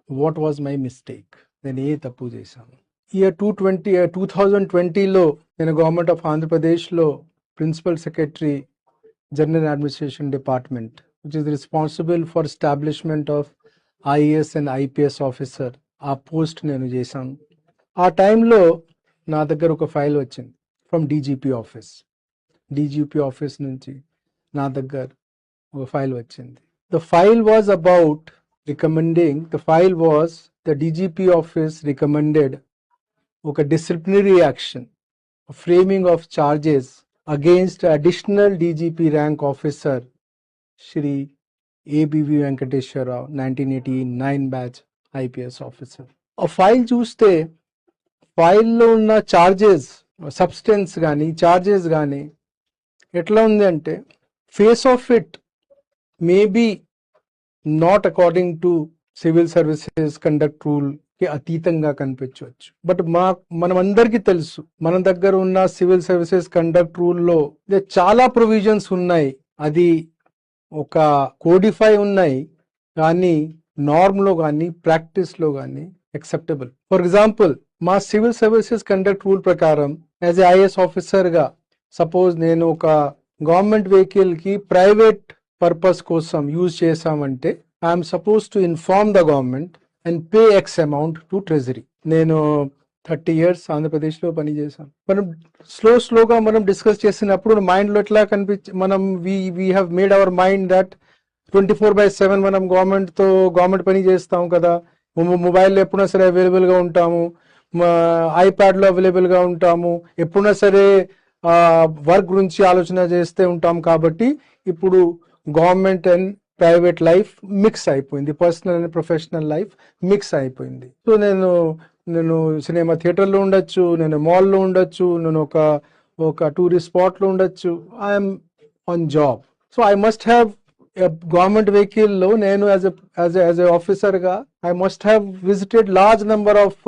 What was my mistake, నేను ఏ తప్పు చేశాను. ఇయర్ 2020లో నేను గవర్నమెంట్ ఆఫ్ ఆంధ్రప్రదేశ్లో principal secretary general administration department which is responsible for establishment of IAS and IPS officer ఆ post నేను చేశాను. ఆ టైంలో నా దగ్గర ఒక ఫైల్ వచ్చింది ఫ్రమ్ డీజీపీ ఆఫీస్ నుంచి నా దగ్గర ఒక ఫైల్ వచ్చింది. The file was about the DGP office recommended ఒక disciplinary action, framing of charges against additional DGP rank officer Shri ABV Venkateshwar Rao 1989 batch IPS officer. ఆ ఫైల్ చూస్తే ఫైల్లో ఉన్న చార్జెస్ సబ్స్టెన్స్ కానీ చార్జెస్ కానీ ఎట్లా ఉంది అంటే face of it maybe not according to civil services conduct rule కి అతీతంగా కనిపించవచ్చు. బట్ మనం అందరికీ తెలుసు మన దగ్గర ఉన్న సివిల్ సర్వీసెస్ కండక్ట్ రూల్లో చాలా ప్రొవిజన్స్ ఉన్నాయి, అది ఒక కోడిఫై ఉన్నాయి, కానీ నార్మ్లో కానీ ప్రాక్టీస్లో కానీ యాక్సెప్టబుల్. ఫర్ ఎగ్జాంపుల్ మా సివిల్ సర్వీసెస్ కండక్ట్ రూల్ ప్రకారం యాజ్ ఏ ఐఏఎస్ ఆఫీసర్గా సపోజ్ నేను ఒక గవర్నమెంట్ వెహికల్కి ప్రైవేట్ పర్పస్ కోసం యూజ్ చేశామంటే I'm suppose to inform the government and pay X amount to treasury. నేను 30 years ఆంధ్రప్రదేశ్లో పనిచేశాను. మనం స్లోగా మనం డిస్కస్ చేసినప్పుడు మైండ్లో ఎట్లా మనం we have made our mind that 24/7 మనం గవర్నమెంట్ పని చేస్తాం కదా, మొబైల్లో ఎప్పుడైనా సరే అవైలబుల్గా ఉంటాము, ఐప్యాడ్లో అవైలబుల్గా ఉంటాము, ఎప్పుడైనా సరే వర్క్ గురించి ఆలోచన చేస్తూ ఉంటాం. కాబట్టి ఇప్పుడు government and private life mix అయిపోయింది, personal and professional life mix అయిపోయింది. సో నేను సినిమా థియేటర్లో ఉండొచ్చు, నేను మాల్లో ఉండొచ్చు, నేను ఒక టూరిస్ట్ స్పాట్లో ఉండొచ్చు, I'm on job. So I must have government వెహికల్లో నేను యాజ్ ఎ ఆఫీసర్గా I must have visited large number of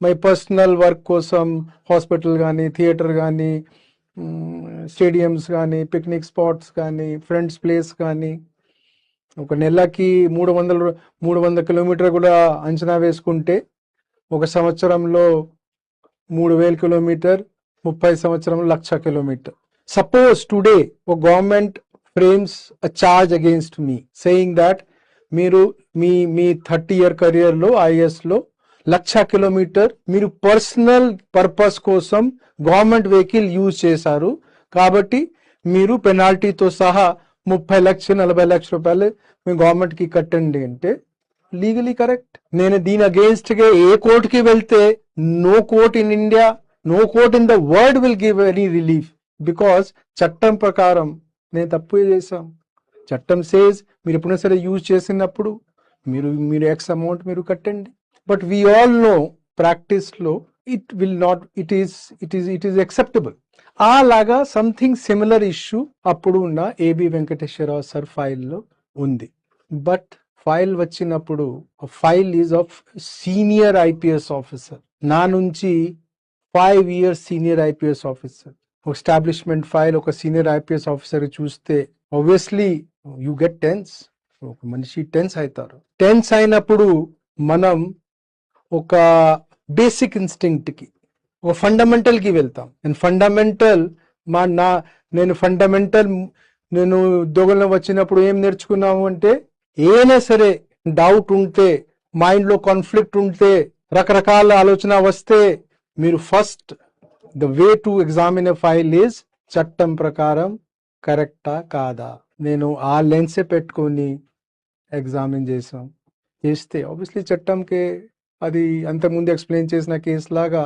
my personal work కోసం హాస్పిటల్ కానీ, థియేటర్ కానీ, స్టేడియంస్ కానీ, పిక్నిక్ స్పాట్స్ కానీ, ఫ్రెండ్స్ ప్లేస్ కానీ. ఒక నెలకి 300 కిలోమీటర్ కూడా అంచనా వేసుకుంటే ఒక సంవత్సరంలో 3000 కిలోమీటర్, 30 సంవత్సరంలో 1,00,000 కిలోమీటర్. సపోజ్ టుడే ఒక government frames a charge against me saying that మీరు మీ 30-year కెరియర్లో ఐఏఎస్లో 1,00,000 కిలోమీటర్ మీరు పర్సనల్ పర్పస్ కోసం గవర్నమెంట్ వెహికల్ యూజ్ చేశారు, కాబట్టి మీరు పెనాల్టీతో సహా 30 లక్షలు 40 లక్షల రూపాయలు మీ గవర్నమెంట్కి కట్టండి అంటే లీగలీ కరెక్ట్. నేను దీని అగేన్స్ట్ గా ఏ కోర్టుకి వెళ్తే no court in India, no court in the world will give any relief, because చట్టం ప్రకారం నేను తప్పు చేశాం. చట్టం సేజ్ మీరు ఎప్పుడైనా సరే యూజ్ చేసినప్పుడు మీరు ఎక్స్ అమౌంట్ మీరు కట్టండి. బట్ వీ ఆల్ నో ప్రాక్టీస్లో ఇట్ ఈస్ యాక్సెప్టబుల్. అలాగా సంథింగ్ సిమిలర్ ఇష్యూ అప్పుడు ఉన్న ఏబి వెంకటేశ్వరరావు సార్ ఫైల్లో ఉంది. బట్ ఫైల్ వచ్చినప్పుడు file is of senior IPS officer, నా నుంచి 5 years సీనియర్ ఐపీఎస్ ఆఫీసర్. ఎస్టాబ్లిష్మెంట్ ఫైల్ ఒక సీనియర్ ఐపీఎస్ ఆఫీసర్ చూస్తే ఆబ్వియస్లీ యూ గెట్ టెన్స్, ఒక మనిషి టెన్స్ అవుతారు. టెన్స్ అయినప్పుడు మనం ఒక బేసిక్ ఇన్స్టింక్ట్ కి ఒక ఫండమెంటల్ కి వెళ్తాం. నేను ఉద్యోగంలో వచ్చినప్పుడు ఏం నేర్చుకున్నాము అంటే ఏమైనా సరే డౌట్ ఉంటే, మైండ్ లో కాన్ఫ్లిక్ట్ ఉంటే, రకరకాల ఆలోచన వస్తే మీరు first the way to examine a file is చట్టం ప్రకారం కరెక్టా కాదా. నేను ఆ లెన్సే పెట్టుకొని ఎగ్జామిన్ చేస్తే ఆబ్వియస్లీ చట్టంకే అది అంతకుముందు ఎక్స్ప్లెయిన్ చేసిన కేసు లాగా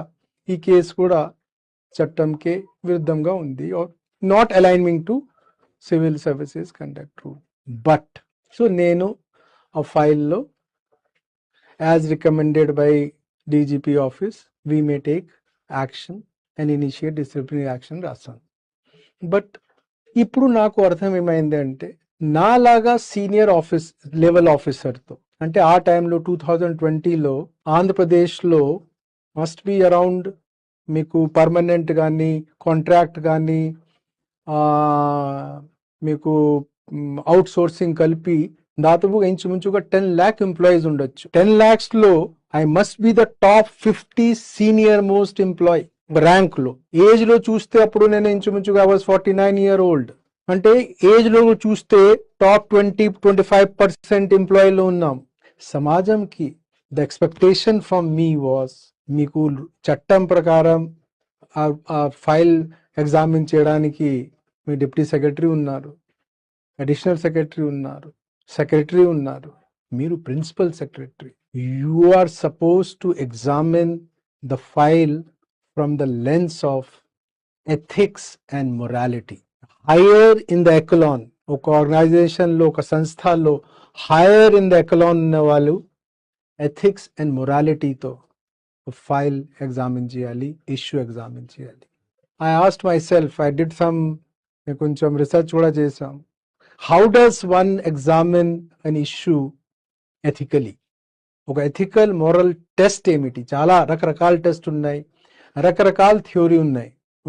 ఈ కేసు కూడా చట్టంకే విరుద్ధంగా ఉంది, not alignment to civil services conduct rule. But so నేను ఆ ఫైల్లో as recommended by DGP office we may take action and initiate disciplinary action రాస్తాను. బట్ ఇప్పుడు నాకు అర్థం ఏమైంది అంటే నాలాగా సీనియర్ లెవెల్ ఆఫీసర్తో, అంటే ఆ టైంలో 2020లో ఆంధ్రప్రదేశ్లో మస్ట్ బి అరౌండ్ మీకు పర్మనెంట్ కానీ కాంట్రాక్ట్ కానీ మీకు అవుట్ సోర్సింగ్ కలిపి దాదాపుగా ఇంచుమించుగా 10 lakh ఎంప్లాయీస్ ఉండొచ్చు. 10 lakhs లో I must be the top 50 senior most employee rank లో. ఏజ్ లో చూస్తే అప్పుడు నేను ఇంచుమించుగా వాజ్ 49-year-old. అంటే ఏజ్ లో చూస్తే టాప్ 20-25% ఎంప్లాయీలో ఉన్నాం. సమాజంకి the expectation from me was, మీకు చట్టం ప్రకారం ఆ ఫైల్ ఎగ్జామిన్ చేయడానికి మీ డిప్యూటీ సెక్రటరీ ఉన్నారు, అడిషనల్ సెక్రటరీ ఉన్నారు, సెక్రటరీ ఉన్నారు, మీరు principal secretary. You are suppose to examine the file from the lens of ethics and morality. Higher in the echelon, ఒక ఆర్గనైజేషన్లో, ఒక సంస్థలో హైయర్ ఇన్ ద ఎకలాన్ ఉన్న వాళ్ళు ఎథిక్స్ అండ్ మొరాలిటీతో ఫైల్ ఎగ్జామిన్ చేయాలి, ఇష్యూ ఎగ్జామిన్ చేయాలి. I asked myself, I did some కొంచెం రీసెర్చ్ కూడా చేసాం. How does one examine an issue ethically? ఒక ఎథికల్ మోరల్ టెస్ట్ ఏమిటి? చాలా రకరకాల టెస్ట్ ఉన్నాయి, రకరకాల థియరీ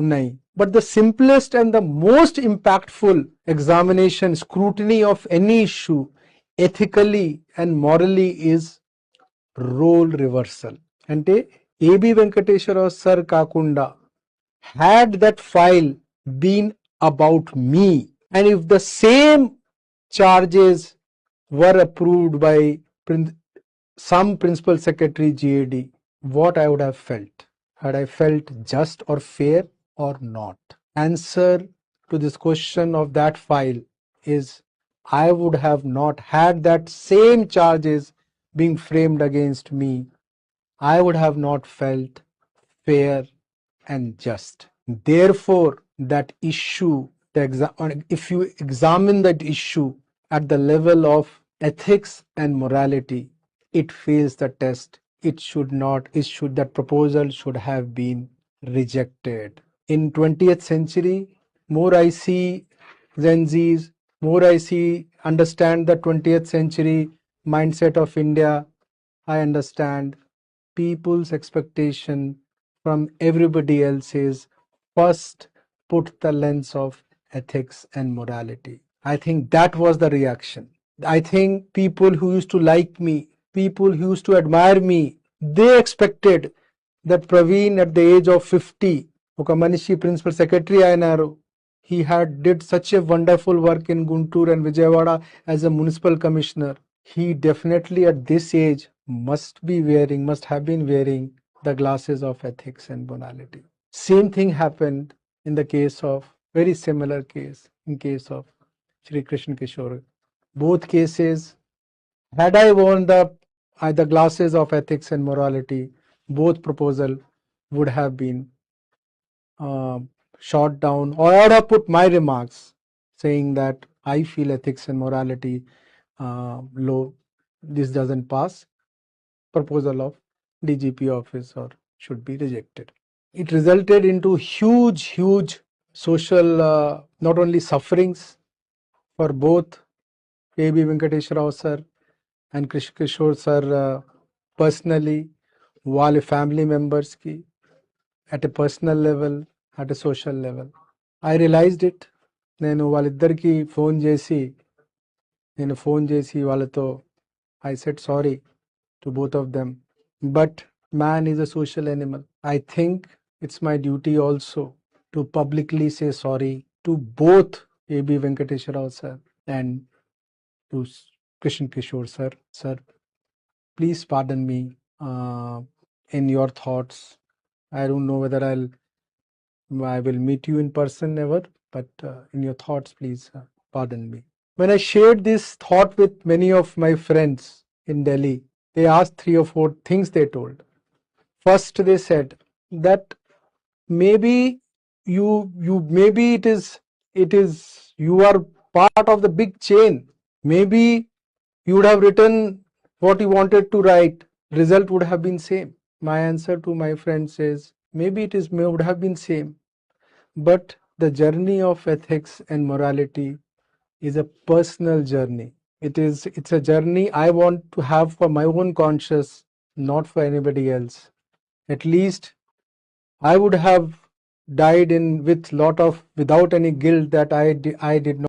ఉన్నాయి. But the simplest and the most impactful examination, scrutiny of any issue ethically and morally is role reversal. అంటే ఏబి వెంకటేశ్వరరావు సార్ కాకుండా, had that file been about me and if the same charges were approved by some principal secretary GAD, what I would have felt? Had I felt just or fair or not? Answer to this question of that file is, I would have not had that same charges being framed against me. I would have not felt fair and just. Therefore, that issue, if you examine that issue at the level of ethics and morality, it fails the test. That proposal should have been rejected. In 20th century, more I see Gen Zs, more I see understand the 20th century mindset of India, I understand people's expectation from everybody else is first put the lens of ethics and morality. I think that was the reaction. I think people who used to like me, people who used to admire me, they expected that Praveen at the age of 50, oka manishi principal secretary ayinaru, he did such a wonderful work in Guntur and Vijayawada as a municipal commissioner. He definitely at this age must have been wearing the glasses of ethics and morality. Same thing happened in the case of, very similar case, in case of Shri Krishna Kishore. Both cases, had I worn the glasses of ethics and morality, both proposal would have been shot down, or I would have put my remarks saying that I feel ethics and morality low, this doesn't pass, proposal of DGP office or should be rejected. It resulted into huge social, not only sufferings for both A.B. Venkateshwar Rao sir and Krishna Kishore sir personally, వాళ్ళ family members ki, at a personal level, at a social level. I realized it. నేను వాళ్ళిద్దరికి phone చేసి వాళ్ళతో I said sorry to both of them. But man is a social animal. I think it's my duty also to publicly say sorry to both A.B. Venkateshwar Rao sir and to Krishna Kishore sir. Sir, please pardon me in your thoughts. I don't know whether I will meet you in person ever, but in your thoughts, please pardon me. When I shared this thought with many of my friends in Delhi, they asked 3 or 4 things they told. First, they said that maybe you are part of the big chain. Maybe you would have written what you wanted to write, result would have been same. My answer to my friends is, maybe would have been same, but the journey of ethics and morality is a personal journey. It's a journey I want to have for my own conscience, not for anybody else. At least I would have died without any guilt that I did not